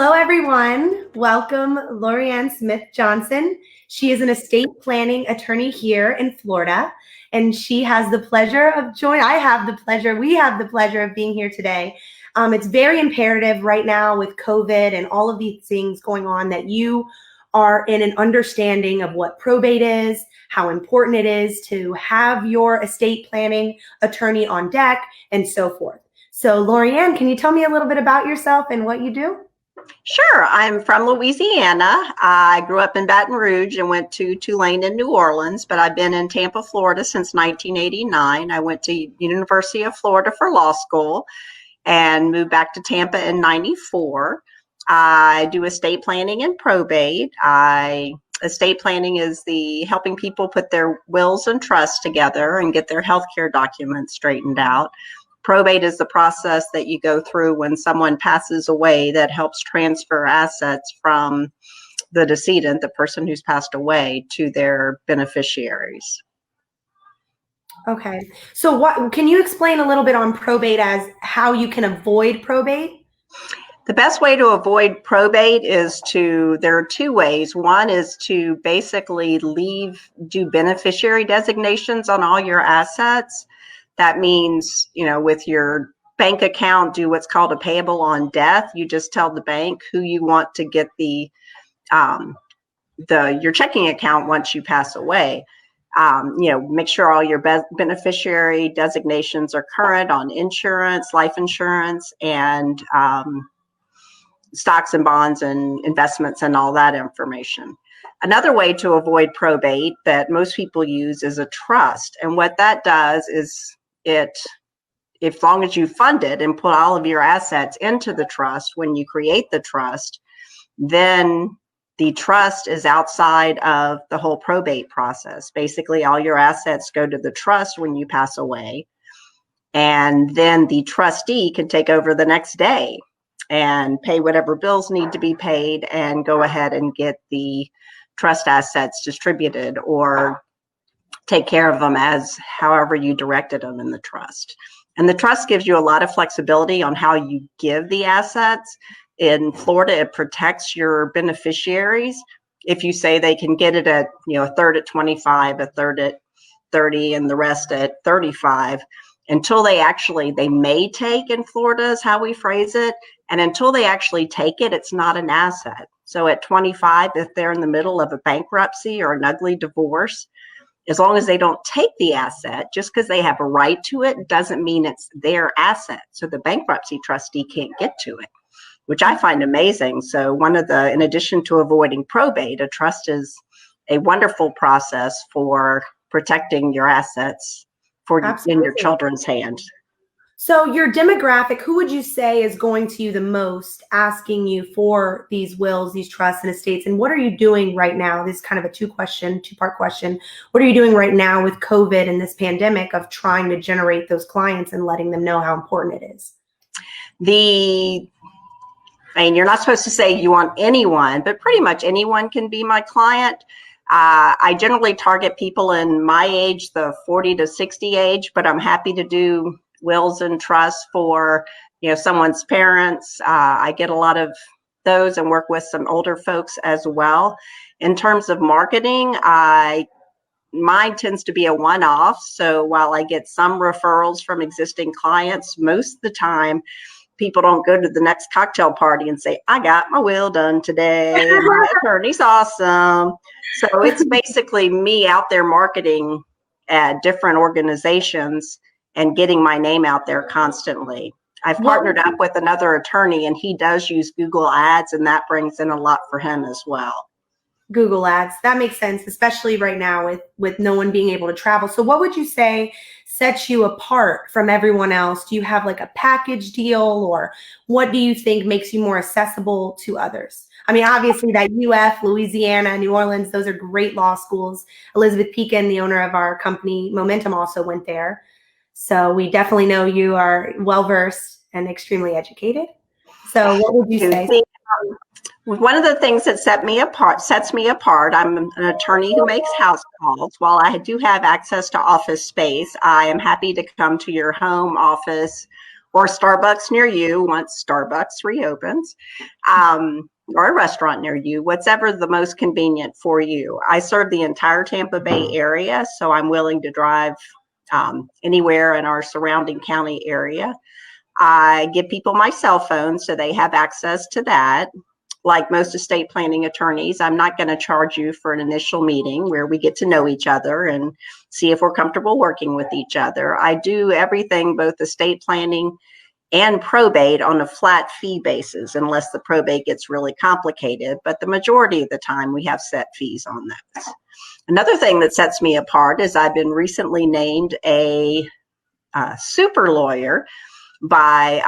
Hello, everyone. Welcome, Lorien Smith-Johnson. She is an estate planning attorney here in Florida, and she has the pleasure of we have the pleasure of being here today. It's very imperative right now with COVID and all of these things going on that you are in an understanding of what probate is, how important it is to have your estate planning attorney on deck, and so forth. So, Lorien, can you tell me a little bit about yourself and what you do? Sure. I'm from Louisiana. I grew up in Baton Rouge and went to Tulane in New Orleans, but I've been in Tampa, Florida since 1989. I went to University of Florida for law school and moved back to Tampa in 94. I do estate planning and probate. Estate planning is the helping people put their wills and trusts together and get their healthcare documents straightened out. Probate is the process that you go through when someone passes away that helps transfer assets from the decedent, the person who's passed away, to their beneficiaries. Okay. So can you explain a little bit on probate as how you can avoid probate? The best way to avoid probate is there are two ways. One is to basically do beneficiary designations on all your assets. That means, with your bank account, do what's called a payable on death. You just tell the bank who you want to get your checking account once you pass away. Make sure all your beneficiary designations are current on insurance, life insurance, and stocks and bonds and investments and all that information. Another way to avoid probate that most people use is a trust. And what that does is as long as you fund it and put all of your assets into the trust, when you create the trust, then the trust is outside of the whole probate process. Basically, all your assets go to the trust when you pass away, and then the trustee can take over the next day and pay whatever bills need to be paid and go ahead and get the trust assets distributed or take care of them as however you directed them in the trust. And the trust gives you a lot of flexibility on how you give the assets. In Florida, it protects your beneficiaries. If you say they can get it at, a third at 25, a third at 30, and the rest at 35, until they may take, in Florida is how we phrase it. And until they actually take it, it's not an asset. So at 25, if they're in the middle of a bankruptcy or an ugly divorce, as long as they don't take the asset, just because they have a right to it, doesn't mean it's their asset. So the bankruptcy trustee can't get to it, which I find amazing. So in addition to avoiding probate, a trust is a wonderful process for protecting your assets in your children's hands. So your demographic, who would you say is going to you the most, asking you for these wills, these trusts and estates? And what are you doing right now? This is kind of a two-part question. What are you doing right now with COVID and this pandemic of trying to generate those clients and letting them know how important it is? You're not supposed to say you want anyone, but pretty much anyone can be my client. I generally target people in my age, the 40 to 60 age, but I'm happy to do wills and trusts for someone's parents. I get a lot of those and work with some older folks as well. In terms of marketing, mine tends to be a one-off. So while I get some referrals from existing clients, most of the time people don't go to the next cocktail party and say, I got my will done today, my attorney's awesome. So it's basically me out there marketing at different organizations and getting my name out there constantly. I've partnered up with another attorney, and he does use Google Ads, and that brings in a lot for him as well. Google Ads, that makes sense, especially right now with no one being able to travel. So what would you say sets you apart from everyone else? Do you have like a package deal, or what do you think makes you more accessible to others? I mean, obviously that UF, Louisiana, New Orleans, those are great law schools. Elizabeth Pekin, the owner of our company Momentum, also went there. So we definitely know you are well-versed and extremely educated. So what would you say? One of the things that sets me apart, I'm an attorney who makes house calls. While I do have access to office space, I am happy to come to your home, office, or Starbucks near you once Starbucks reopens, or a restaurant near you, whatever the most convenient for you. I serve the entire Tampa Bay area, so I'm willing to drive anywhere in our surrounding county area. I give people my cell phone so they have access to that. Like most estate planning attorneys, I'm not going to charge you for an initial meeting where we get to know each other and see if we're comfortable working with each other. I do everything, both estate planning and probate, on a flat fee basis, unless the probate gets really complicated. But the majority of the time, we have set fees on those. Another thing that sets me apart is I've been recently named a super lawyer by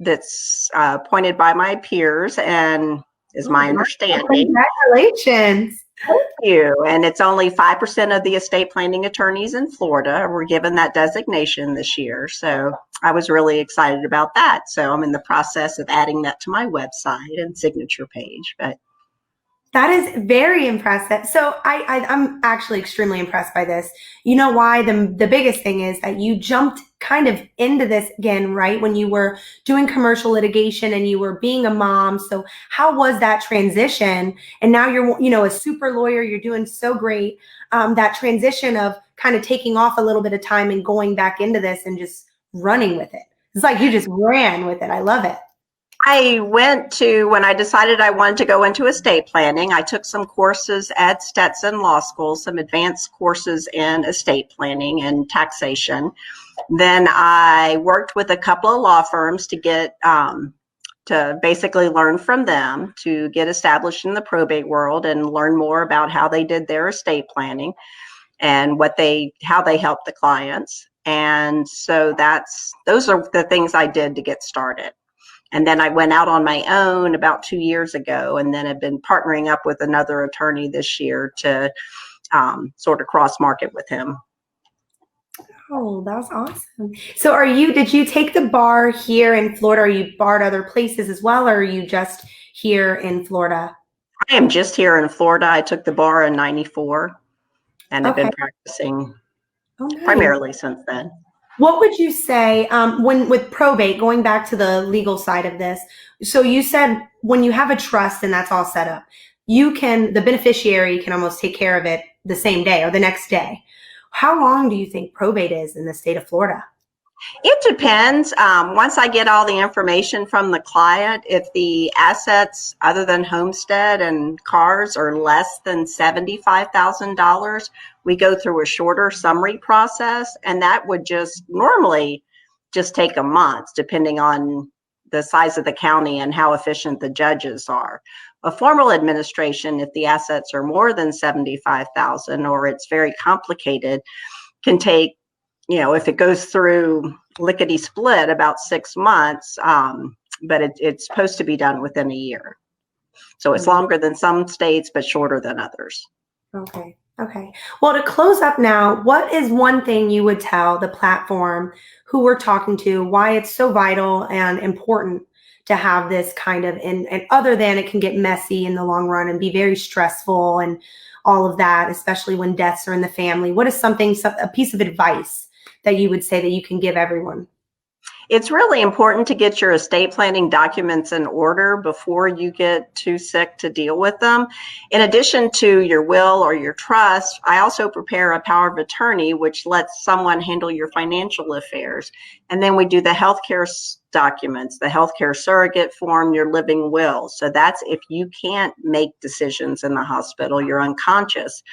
that's appointed by my peers, and is my understanding. Congratulations. Thank you. And it's only 5% of the estate planning attorneys in Florida were given that designation this year. So I was really excited about that. So I'm in the process of adding that to my website and signature page. But that is very impressive. So I'm actually extremely impressed by this. You know why? The biggest thing is that you jumped kind of into this again, right? When you were doing commercial litigation and you were being a mom. So how was that transition? And now you're, a super lawyer, you're doing so great. That transition of kind of taking off a little bit of time and going back into this and just running with it. It's like you just ran with it. I love it. When I decided I wanted to go into estate planning, I took some courses at Stetson Law School, some advanced courses in estate planning and taxation. Then I worked with a couple of law firms to get, to basically learn from them, to get established in the probate world and learn more about how they did their estate planning and how they helped the clients. And so those are the things I did to get started. And then I went out on my own about 2 years ago, and then have been partnering up with another attorney this year to sort of cross market with him. Oh, that's awesome. So did you take the bar here in Florida? Or you barred other places as well? Or are you just here in Florida? I am just here in Florida. I took the bar in '94 and have been practicing primarily since then. What would you say with probate, going back to the legal side of this? So you said when you have a trust and that's all set up, the beneficiary can almost take care of it the same day or the next day. How long do you think probate is in the state of Florida? It depends. Once I get all the information from the client, if the assets other than homestead and cars are less than $75,000, we go through a shorter summary process, and that would normally just take a month, depending on the size of the county and how efficient the judges are. A formal administration, if the assets are more than $75,000 or it's very complicated, can take, if it goes through lickety split, about 6 months, but it's supposed to be done within a year. So it's longer than some states, but shorter than others. Okay. Well, to close up now, what is one thing you would tell the platform who we're talking to, why it's so vital and important to have this kind of, and other than it can get messy in the long run and be very stressful and all of that, especially when deaths are in the family? What is a piece of advice that you would say that you can give everyone? It's really important to get your estate planning documents in order before you get too sick to deal with them. In addition to your will or your trust, I also prepare a power of attorney, which lets someone handle your financial affairs. And then we do the healthcare documents, the healthcare surrogate form, your living will. So that's if you can't make decisions in the hospital, you're unconscious,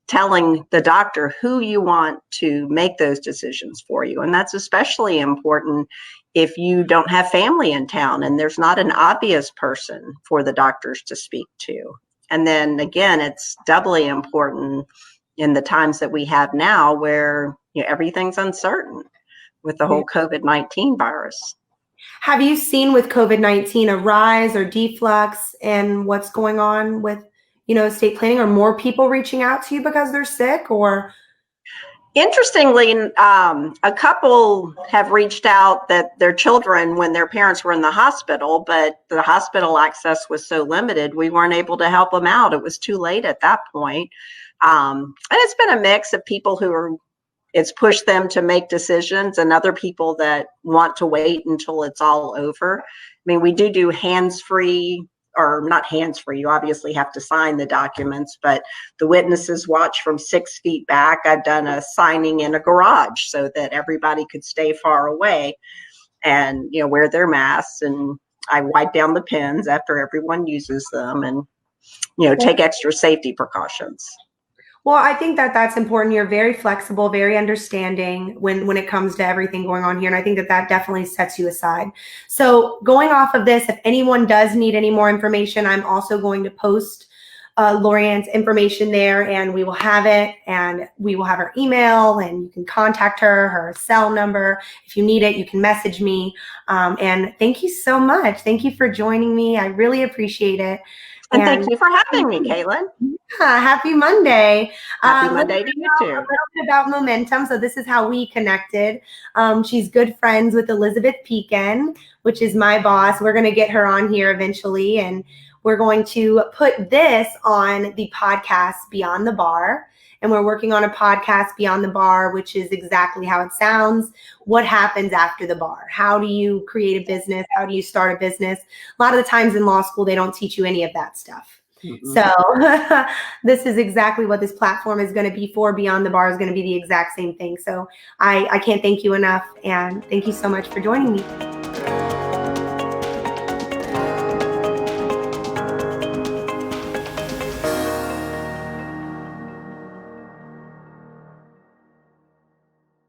telling the doctor who you want to make those decisions for you. And that's especially important if you don't have family in town and there's not an obvious person for the doctors to speak to. And then again, it's doubly important in the times that we have now where everything's uncertain with the whole COVID-19 virus. Have you seen with COVID-19 a rise or deflux in what's going on with estate planning? Are more people reaching out to you because they're sick? Or interestingly, a couple have reached out that their children, when their parents were in the hospital, but the hospital access was so limited, we weren't able to help them out. It was too late at that point. And it's been a mix of people who are it's pushed them to make decisions, and other people that want to wait until it's all over. I mean, we do hands-free, or not hands-free. You obviously have to sign the documents, but the witnesses watch from 6 feet back. I've done a signing in a garage so that everybody could stay far away and, you know, wear their masks. And I wipe down the pens after everyone uses them, and, you know, take extra safety precautions. Well, I think that that's important. You're very flexible, very understanding when it comes to everything going on here. And I think that that definitely sets you aside. So going off of this, if anyone does need any more information, I'm also going to post Lorien's information there, and we will have it, and we will have her email, and you can contact her cell number. If you need it, you can message me. And thank you so much. Thank you for joining me. I really appreciate it. And thank you for having me, Caitlin. Yeah, happy Monday. Happy Monday to you too. A little bit about Momentum. So this is how we connected. She's good friends with Elizabeth Pekin, which is my boss. We're going to get her on here eventually, and we're going to put this on the podcast Beyond the Bar. And we're working on a podcast Beyond the Bar, which is exactly how it sounds. What happens after the bar? How do you create a business? How do you start a business? A lot of the times in law school, they don't teach you any of that stuff. Mm-hmm. So this is exactly what this platform is going to be for. Beyond the Bar is going to be the exact same thing. So I can't thank you enough. And thank you so much for joining me.